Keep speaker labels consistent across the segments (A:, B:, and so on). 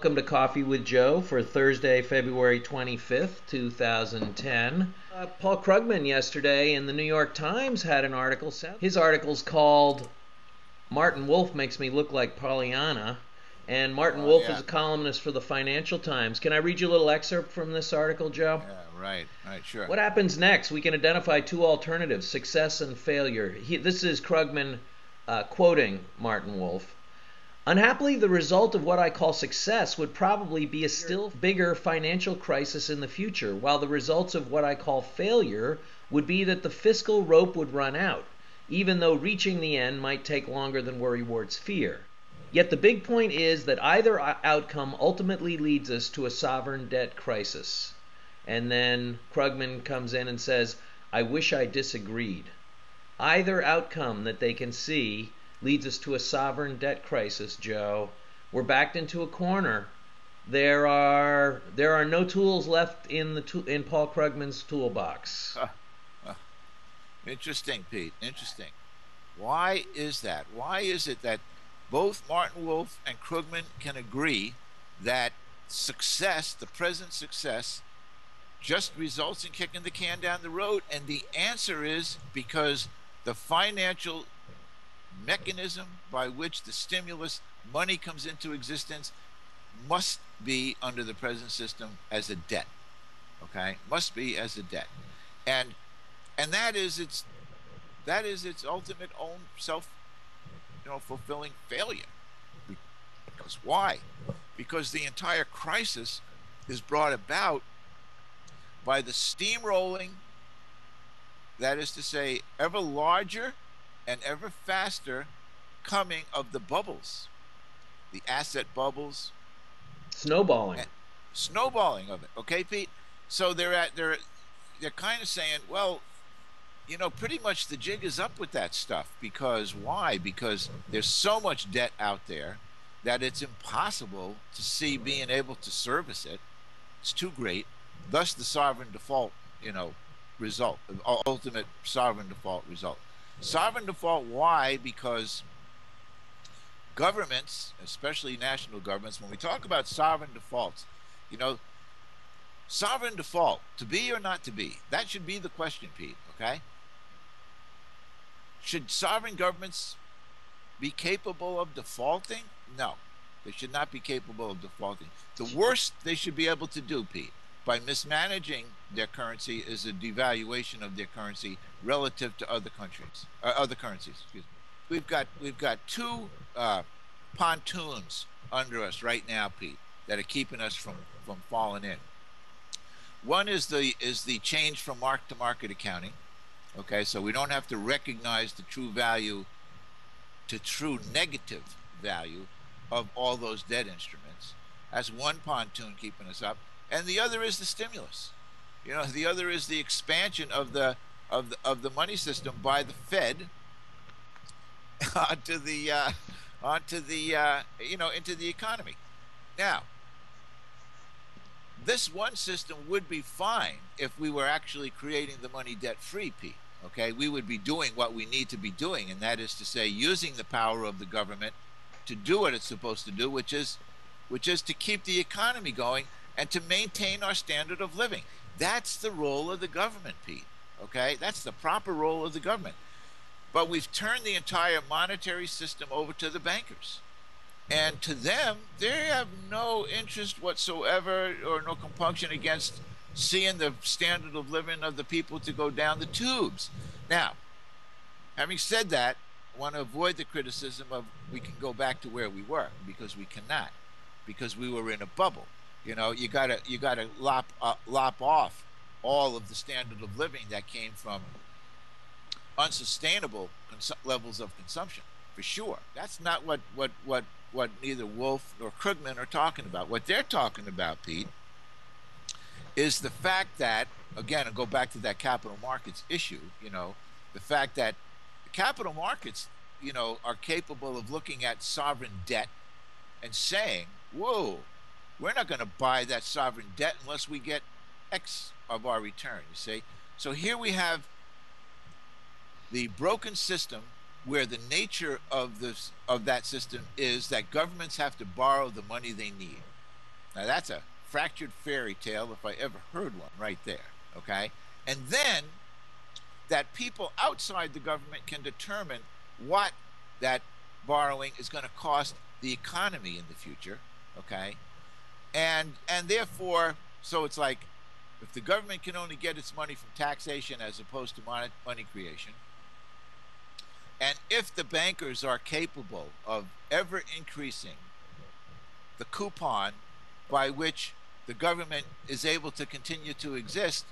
A: Welcome to Coffee with Joe for Thursday, February 25th, 2010. Paul Krugman yesterday in the New York Times had an article. His article's called Martin Wolf Makes Me Look Like Pollyanna. And Martin Wolf is a columnist for the Financial Times. Can I read you a little excerpt from this article, Joe?
B: Yeah, right, sure.
A: What happens next? We can identify two alternatives, success and failure. This is Krugman quoting Martin Wolf. Unhappily, the result of what I call success would probably be a still bigger financial crisis in the future, while the results of what I call failure would be that the fiscal rope would run out, even though reaching the end might take longer than worrywarts fear. Yet the big point is that either outcome ultimately leads us to a sovereign debt crisis. And then Krugman comes in and says, I wish I disagreed. Either outcome that they can see leads us to a sovereign debt crisis, Joe. We're backed into a corner. There are no tools left in Paul Krugman's toolbox.
B: Interesting, Pete. Interesting. Why is that? Why is it that both Martin Wolf and Krugman can agree that success, the present success, just results in kicking the can down the road? And the answer is because the financial mechanism by which the stimulus money comes into existence must be under the present system as a debt. Okay, must be as a debt, and that is its ultimate own self fulfilling failure. Because why? Because the entire crisis is brought about by the steamrolling, that is to say, ever larger and ever faster coming of the bubbles, the asset bubbles,
A: snowballing
B: of it. Okay, Pete. So they're kind of saying, well, pretty much the jig is up with that stuff. Because why? Because there's so much debt out there that it's impossible to see being able to service it. It's too great. Thus, the sovereign default, result, ultimate sovereign default result. Sovereign default, why? Because governments, especially national governments, when we talk about sovereign defaults, sovereign default, to be or not to be, that should be the question, Pete, okay? Should sovereign governments be capable of defaulting? No, they should not be capable of defaulting. The worst they should be able to do, Pete, by mismanaging their currency is a devaluation of their currency relative to other countries, other currencies. Excuse me. We've got two pontoons under us right now, Pete, that are keeping us from falling in. One is the change from mark to market accounting. Okay, so we don't have to recognize the true value to true negative value of all those debt instruments. That's one pontoon keeping us up. And the other is the stimulus. The other is the expansion of the money system by the Fed onto the into the economy. Now, this one system would be fine if we were actually creating the money debt free, Pete. Okay, we would be doing what we need to be doing, and that is to say, using the power of the government to do what it's supposed to do, which is to keep the economy going and to maintain our standard of living. That's the role of the government, Pete. Okay, that's the proper role of the government. But we've turned the entire monetary system over to the bankers. And to them, they have no interest whatsoever or no compunction against seeing the standard of living of the people to go down the tubes. Now, having said that, I want to avoid the criticism of we can go back to where we were, because we cannot, because we were in a bubble. You gotta lop off all of the standard of living that came from unsustainable levels of consumption, for sure. That's not what neither Wolf nor Krugman are talking about. What they're talking about, Pete, is the fact that, again, I'll go back to that capital markets issue, the fact that the capital markets, are capable of looking at sovereign debt and saying, whoa, we're not going to buy that sovereign debt unless we get X of our return, you see? So here we have the broken system where the nature of that system is that governments have to borrow the money they need. Now that's a fractured fairy tale if I ever heard one right there. Okay. And then that people outside the government can determine what that borrowing is going to cost the economy in the future. Okay. And therefore, so it's like if the government can only get its money from taxation as opposed to money creation, and if the bankers are capable of ever increasing the coupon by which the government is able to continue to exist,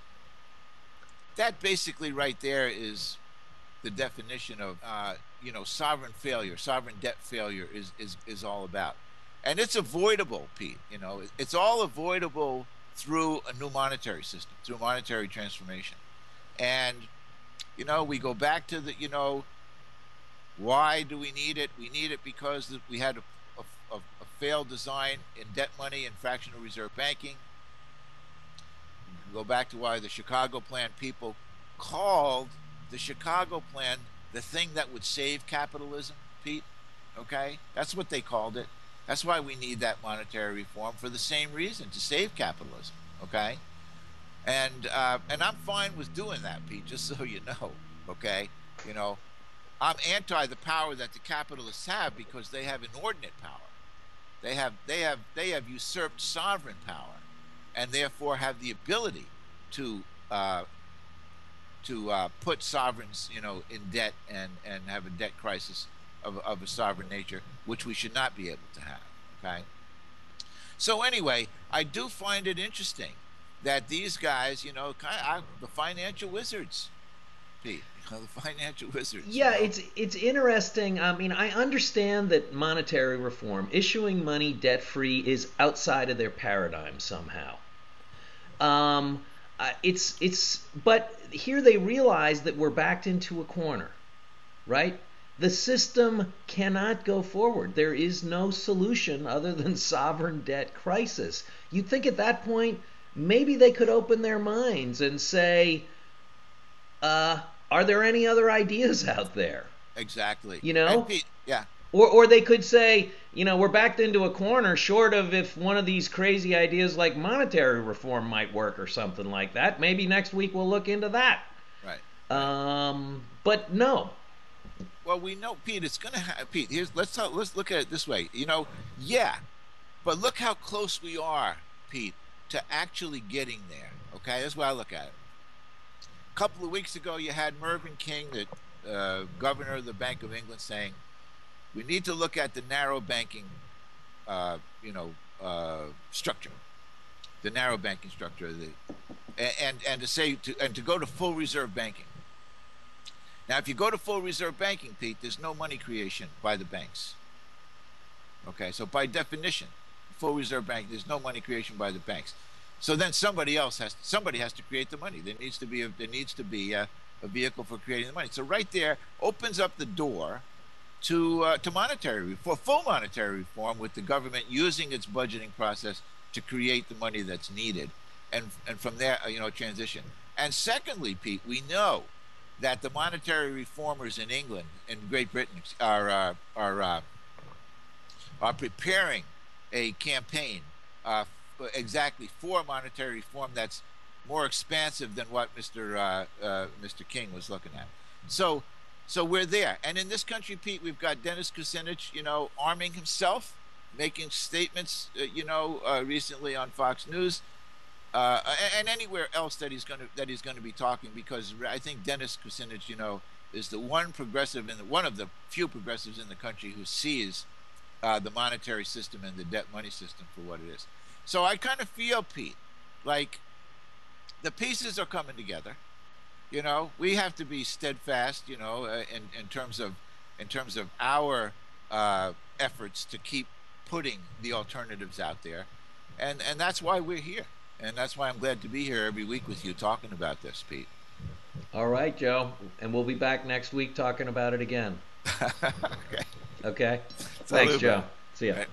B: that basically right there is the definition of sovereign failure, sovereign debt failure is all about. And it's avoidable, Pete. It's all avoidable through a new monetary system, through monetary transformation. And we go back to the why do we need it? We need it because we had a failed design in debt money and fractional reserve banking. Go back to why the Chicago Plan people called the Chicago Plan the thing that would save capitalism, Pete. Okay? That's what they called it. That's why we need that monetary reform, for the same reason, to save capitalism. Okay? And I'm fine with doing that, Pete, just so you know. Okay? I'm anti the power that the capitalists have because they have inordinate power. They have usurped sovereign power, and therefore have the ability to put sovereigns, in debt and have a debt crisis of a sovereign nature, which we should not be able to have. Okay. So anyway, I do find it interesting that these guys, the financial wizards, Pete, the financial wizards.
A: Yeah, it's interesting. I mean, I understand that monetary reform, issuing money debt-free, is outside of their paradigm somehow. But here they realize that we're backed into a corner, right? The system cannot go forward. There is no solution other than sovereign debt crisis. You'd think at that point, maybe they could open their minds and say, are there any other ideas out there?
B: Exactly.
A: Yeah. Or they could say, we're backed into a corner, short of if one of these crazy ideas like monetary reform might work or something like that. Maybe next week we'll look into that.
B: Right.
A: But no.
B: Well, we know, Pete, it's going to happen. Pete, let's look at it this way. Yeah, but look how close we are, Pete, to actually getting there. Okay, that's why I look at it. A couple of weeks ago, you had Mervyn King, the governor of the Bank of England, saying we need to look at the narrow banking, structure, the narrow banking structure, and to go to full reserve banking. Now, if you go to full reserve banking, Pete, there's no money creation by the banks. Okay, so by definition, full reserve banking, there's no money creation by the banks. So then somebody has to create the money. There needs to be a vehicle for creating the money. So right there opens up the door to monetary reform, full monetary reform, with the government using its budgeting process to create the money that's needed, and from there, transition. And secondly, Pete, we know that the monetary reformers in England and Great Britain are preparing a campaign exactly for monetary reform that's more expansive than what Mr. King was looking at. So we're there. And in this country, Pete, we've got Dennis Kucinich, arming himself, making statements, recently on Fox News, and anywhere else that he's going to be talking, because I think Dennis Kucinich, is the one of the few progressives in the country who sees the monetary system and the debt money system for what it is. So I kind of feel, Pete, like the pieces are coming together. We have to be steadfast, in terms of our efforts to keep putting the alternatives out there, and that's why we're here, and that's why I'm glad to be here every week with you talking about this, Pete.
A: All right, Joe, and we'll be back next week talking about it again.
B: Okay.
A: Okay. Thanks, Joe. See ya.
B: Right.